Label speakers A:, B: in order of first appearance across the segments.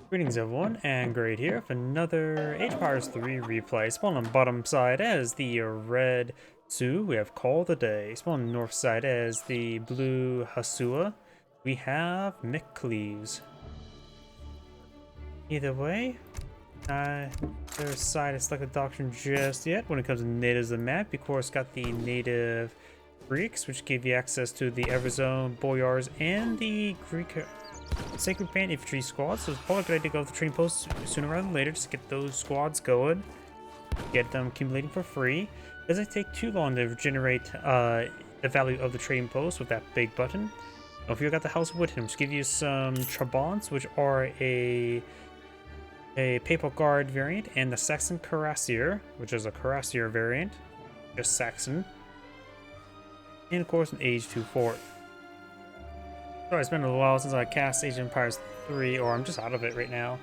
A: Greetings everyone, and Great here for another Age of Empires 3 replay. Spawn on the bottom side as the red Sioux, we have CallTheDay. Spawn on the north side as the blue Hausa, we have McCleaves. Either way, their side is like a doctrine just yet when it comes to natives of the map. Of course, got the native Greeks, which give you access to the Everzone, Boyars, and the Greek Sacred Band Infantry squads, so it's probably a good idea to go to the training posts sooner rather than later just to get those squads going, get them accumulating for free. It doesn't take too long to generate the value of the trading post with that big button. If you got the House with him, just give you some Trabants, which are a Papal Guard variant, and the Saxon Cuirassier, which is a Cuirassier variant, just Saxon, and of course an Age 2 fort. Sorry, it's been a while since I cast Age of Empires 3, or I'm just out of it right now.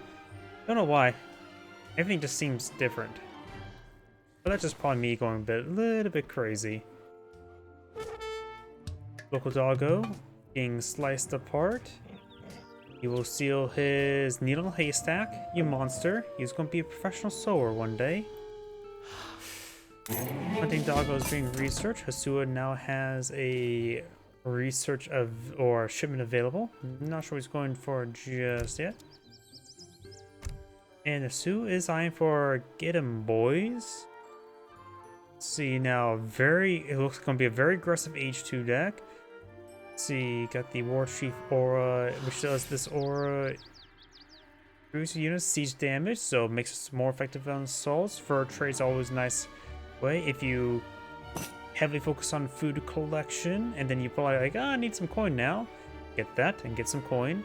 A: Don't know why. Everything just seems different. But that's just probably me going a little bit crazy. Local doggo being sliced apart. He will steal his needle haystack. You monster. He's going to be a professional sower one day. Hunting doggo is being researched. Hausa now has a research of or shipment available. Not sure what he's going for just yet. And the Sioux is eyeing for get 'em boys. Let's see now, it looks going to be a very aggressive H2 deck. Let's see, got the War Chief aura, which does this aura reduces units siege damage, so it makes us more effective on assaults. Fur trade's always a nice way if you heavily focus on food collection, and then you probably like, I need some coin now. Get that and get some coin.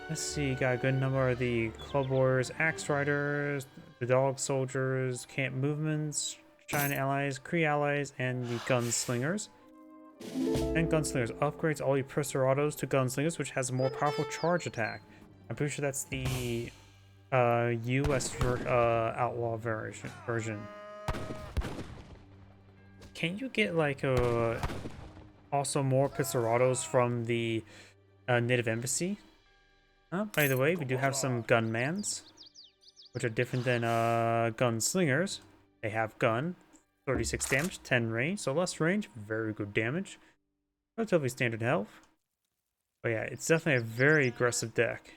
A: Let's see, got a good number of the Club Warriors, Axe Riders, the Dog Soldiers, Camp Movements, China Allies, Kree Allies, and the Gunslingers. And Gunslingers upgrades all your Perserados to Gunslingers, which has a more powerful charge attack. I'm pretty sure that's the US Outlaw version. Can you get like also more Perserados from the native embassy? By the way, we do have some gunmans, which are different than gunslingers. They have gun, 36 damage, 10 range, so less range, very good damage, relatively standard health. But yeah, it's definitely a very aggressive deck.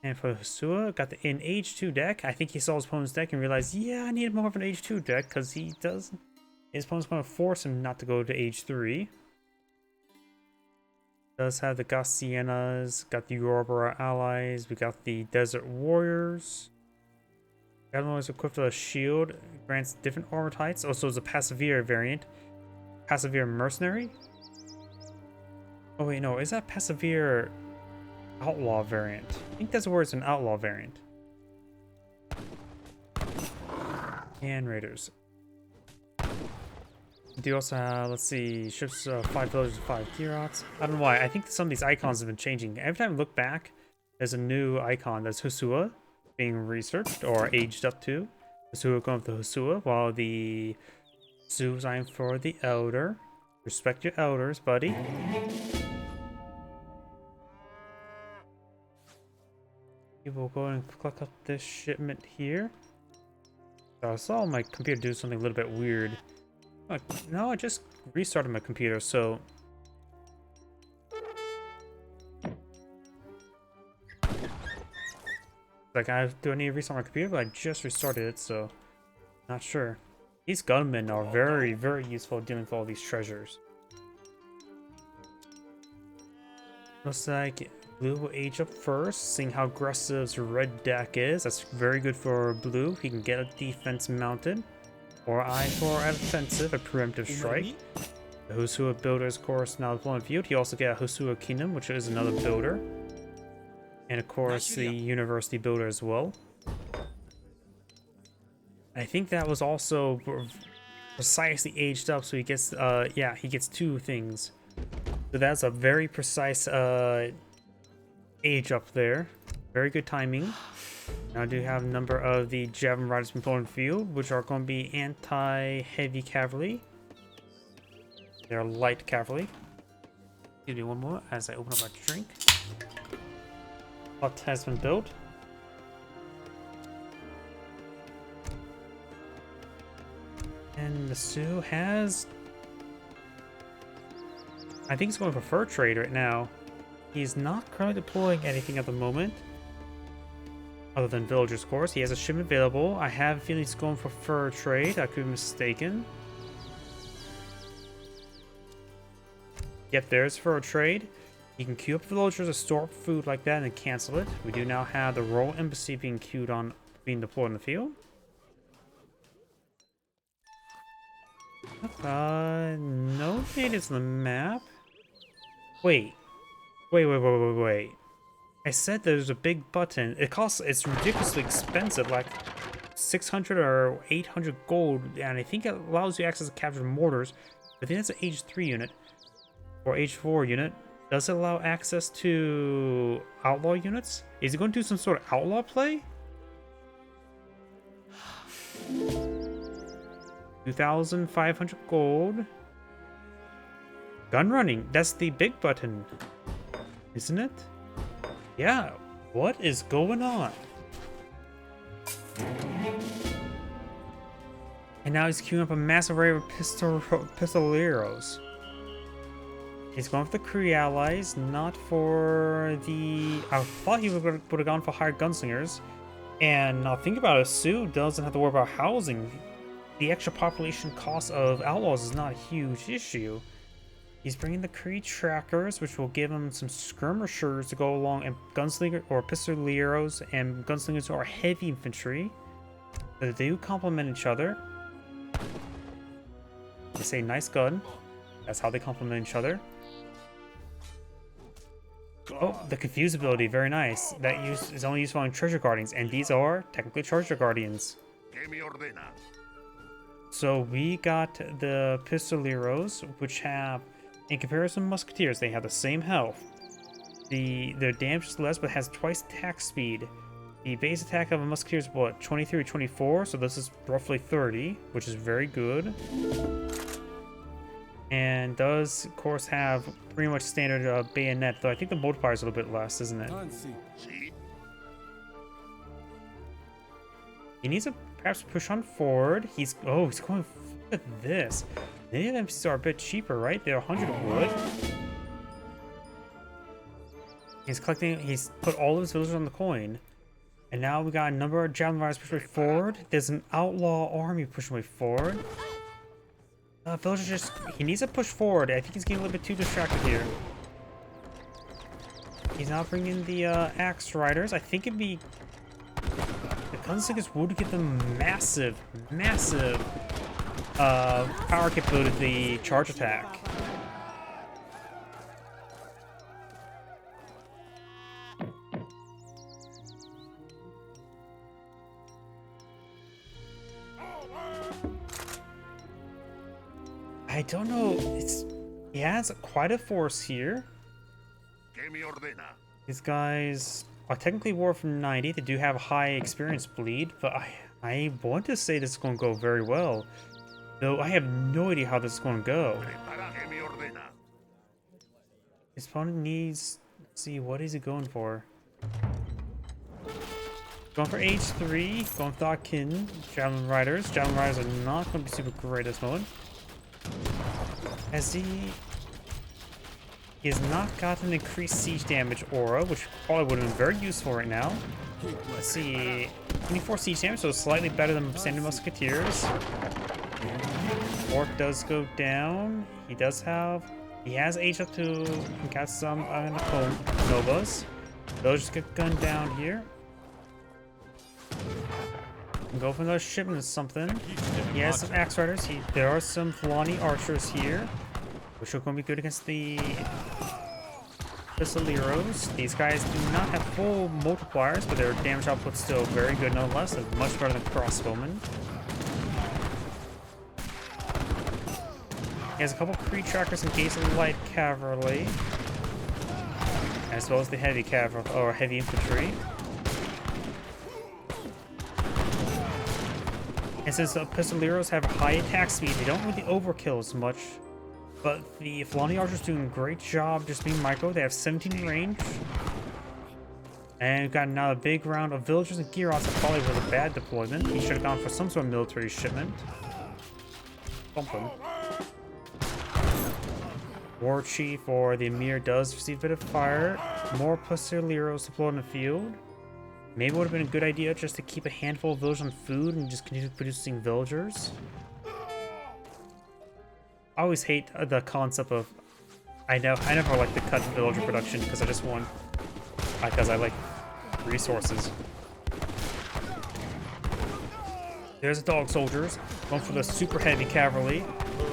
A: And for Hausa, got the in H2 deck. I think he saw his opponent's deck and realized, yeah, I need more of an H2 deck because his opponent's going to force him not to go to H3. Does have the Gassienas, got the Yoruba allies, we got the Desert Warriors. Got one is equipped with a shield, grants different armor types. Also, it's a Passivere variant. Passivere Mercenary? Oh wait, no, is that Passivere Outlaw variant? I think that's where it's an Outlaw variant. And Raiders. We do also have, let's see, ships 5 villagers, 5 Kirots. I don't know why, I think some of these icons have been changing. Every time I look back, there's a new icon that's Hausa being researched or aged up to. Hausa going with the Hausa, while the Sioux is eyeing for the Elder. Respect your elders, buddy. We'll go and click up this shipment here. So I saw my computer do something a little bit weird. No, I just restarted my computer, so... Like, do I need to restart my computer? But I just restarted it, so... Not sure. These gunmen are very, very useful dealing with all these treasures. Looks like Blue will age up first, seeing how aggressive red deck is. That's very good for Blue. He can get a defense mounted. Or eye for an offensive, a preemptive strike. The Hausa builder is, of course, now deployed in field. He also get a Hausa Kingdom, which is another builder. And of course, the University builder as well. I think that was also precisely aged up, so he gets, yeah, he gets 2 things. So that's a very precise age up there. Very good timing. Now I do have a number of the Javelin Riders from Thorn Field, which are going to be anti-heavy cavalry. They're light cavalry. Give me one more as I open up my drink. Hut has been built. And the Sioux has... I think he's going for fur trade right now. He's not currently deploying anything at the moment. Other than villagers, of course. He has a shipment available. I have a feeling he's going for fur trade. I could be mistaken. Yep, there's fur trade. You can queue up villagers to store up food like that and then cancel it. We do now have the royal embassy being queued on, being deployed in the field. No natives on the map. Wait. Wait. I said there's a big button. It's ridiculously expensive, like 600 or 800 gold, and I think it allows you access to captured mortars. I think that's an Age 3 unit, or Age 4 unit. Does it allow access to outlaw units? Is it going to do some sort of outlaw play? 2,500 gold. Gun running, that's the big button, isn't it? Yeah, what is going on? And now he's queuing up a massive array of pistoleros. He's going for the Cree allies, not for the... I thought he would have gone for higher gunslingers. And now think about it, Sioux doesn't have to worry about housing. The extra population cost of outlaws is not a huge issue. He's bringing the Cree trackers, which will give him some skirmishers to go along, and gunslinger or pistoleros and gunslingers who are heavy infantry. They do complement each other. They say nice gun. That's how they complement each other. Oh, the confuse ability, very nice. That is only useful on treasure guardians, and these are technically treasure guardians. So we got the pistoleros, which have, in comparison to musketeers, they have the same health. Their damage is less, but has twice attack speed. The base attack of a musketeer is what, 23 or 24, so this is roughly 30, which is very good. And does, of course, have pretty much standard bayonet, though I think the multiplier is a little bit less, isn't it? He needs to perhaps push on forward. He's going with this. Many of them are a bit cheaper, right? They're 100 wood. He's put all of his villagers on the coin. And now we got a number of javelin riders pushing way forward. There's an outlaw army pushing way forward. Villagers he needs to push forward. I think he's getting a little bit too distracted here. He's now bringing the axe riders. I think it'd be... The gunslingers would give them massive power capability to the charge attack. I don't know. He has quite a force here. These guys are technically war from 90. They do have high experience bleed, but I want to say this is going to go very well. Though I have no idea how this is going to go. His opponent needs... Let's see, what is he going for? Going for Age 3, going for Akin, Javelin Riders. Javelin Riders are not going to be super great at this moment. As he has not gotten increased siege damage aura, which probably would have been very useful right now. Let's see, 24 siege damage, so slightly better than standard musketeers. Orc does go down. He has age up to, got some Novas. They'll just get gunned down here. Go for another shipment of something. He has some axe riders. There are some Fulani archers here, which are going to be good against the pistoleros. These guys do not have full multipliers, but their damage output's still very good nonetheless. They're much better than crossbowmen. He has a couple Cree trackers in case of light cavalry, as well as the heavy cavalry or heavy infantry. And since the pistoleros have high attack speed, they don't really overkill as much. But the Fulani Archer's doing a great job just being micro. They have 17 range. And we've got now a big round of villagers and Gyrots that probably was a bad deployment. He should have gone for some sort of military shipment. Something. War Chief or the Emir does receive a bit of fire. More Pusiliros deployed in the field. Maybe it would have been a good idea just to keep a handful of villagers on food and just continue producing villagers. I always hate the concept of... I never like to cut villager production because I just want... Because I like resources. There's the dog soldiers. Going for the super heavy cavalry.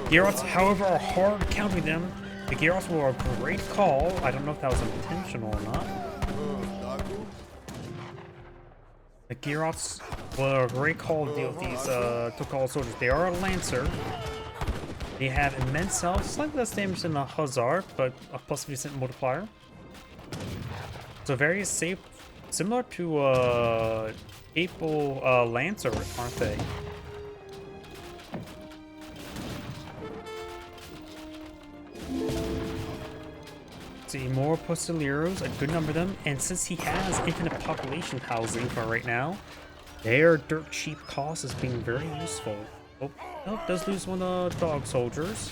A: Gyrots, however, are hard countering them. The Gyrots were a great call. I don't know if that was intentional or not. The Gyrots were a great call to deal with these Tokal soldiers. They are a Lancer. They have immense health, slightly less damage than the Hussar, but a plus 50% multiplier. So very safe, similar to April Lancer, aren't they? See, more Posteleros, a good number of them, and since he has infinite population housing for right now, their dirt cheap cost is being very useful. Oh, nope, does lose one of the dog soldiers.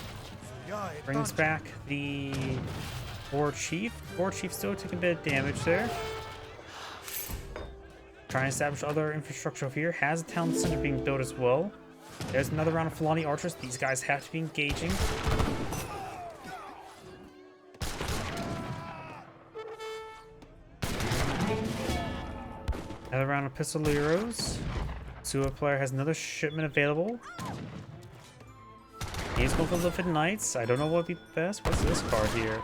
A: Brings back the War Chief. War Chief still taking a bit of damage there. Trying to establish other infrastructure over here. Has a town center being built as well. There's another round of Fulani archers. These guys have to be engaging. Another round of Pistoleros. Sioux player has another shipment available. He's going for Liffin Knights. I don't know what would be best. What's this card here?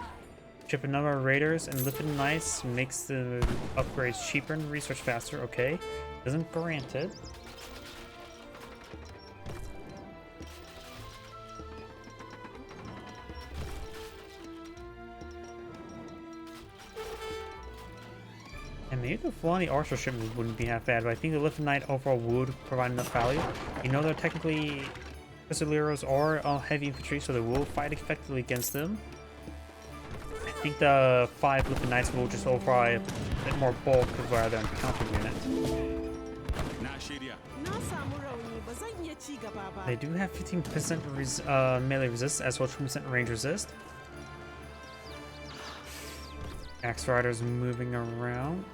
A: Ship a number of Raiders and Liffin Knights makes the upgrades cheaper and research faster. Okay. Isn't granted. And maybe the Fulani Archer shipment wouldn't be half bad, but I think the Liffin Knight overall would provide enough value. You know, they're technically Pistoleros are heavy infantry, so they will fight effectively against them. I think the 5 Liffin Knights will just override a bit more bulk rather than counter unit. They do have 15% melee resist as well as 20% range resist. Axe Riders moving around.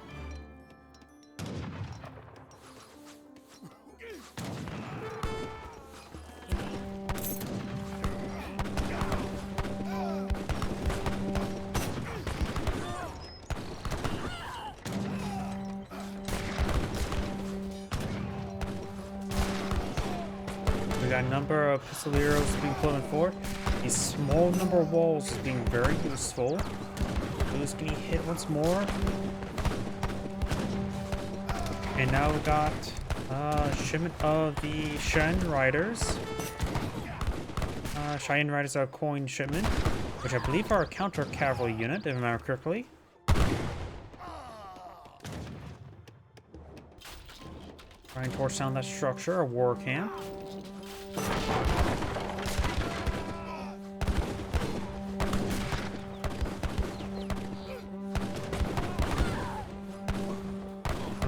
A: We got a number of Pistoleros being put in for. A small number of walls is being very useful. Blue's getting hit once more. And now we got a shipment of the Cheyenne Riders. Cheyenne Riders are a coin shipment, which I believe are a counter cavalry unit, if I remember correctly. Trying to torch down that structure, a war camp.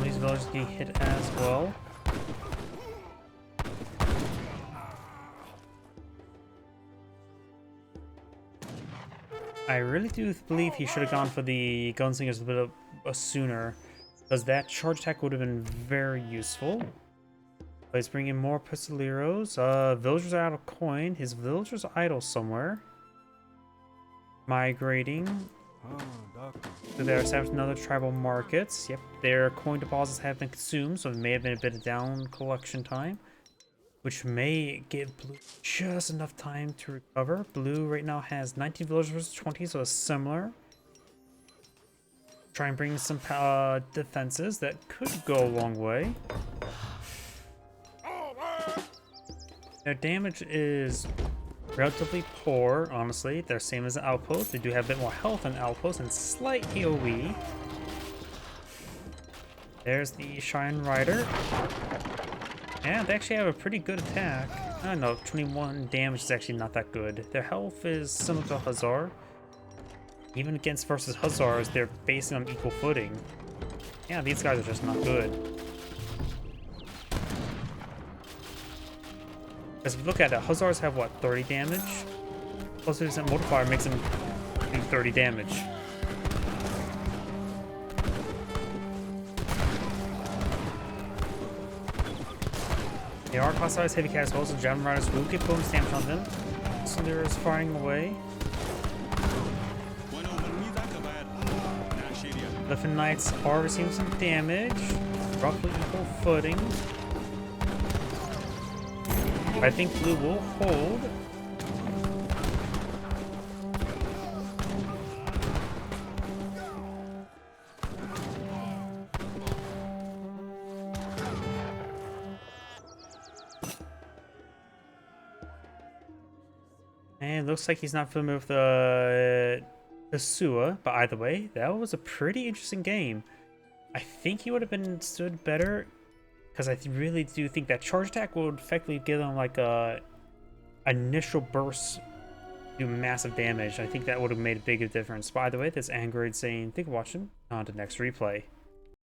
A: These villagers getting hit as well. I really do believe he should have gone for the gunslingers a bit sooner, because that charge attack would have been very useful. But he's bringing more Pistoleros. Villagers are out of coin. His villagers are idle somewhere. Migrating. So they're establishing another tribal markets. Yep, their coin deposits have been consumed, so it may have been a bit of down collection time, which may give Blue just enough time to recover. Blue right now has 19 villagers versus 20, so it's similar. Try and bring some defenses that could go a long way. Their damage is relatively poor, honestly. They're same as the outpost. They do have a bit more health than outpost and slight AoE. There's the Cheyenne Rider. Yeah, they actually have a pretty good attack. I don't know, 21 damage is actually not that good. Their health is similar to Hussar. Even against versus Hussars, they're basing on equal footing. Yeah, these guys are just not good. Because if you look at it, Hussars have what, 30 damage? Plus 50% multiplier makes them do 30 damage. They are class-sized heavy cats, also Javelin Riders will get bonus damage on them. Cinder is firing away. Elephant Knights are receiving some damage. Roughly equal footing. I think blue will hold. And looks like he's not familiar with the Sioux, but either way, that was a pretty interesting game. I think he would have been stood better, because I really do think that charge attack would effectively give him like a initial burst, do massive damage. I think that would have made a bigger difference. By the way, this Angroid saying, thank you for watching. On to the next replay.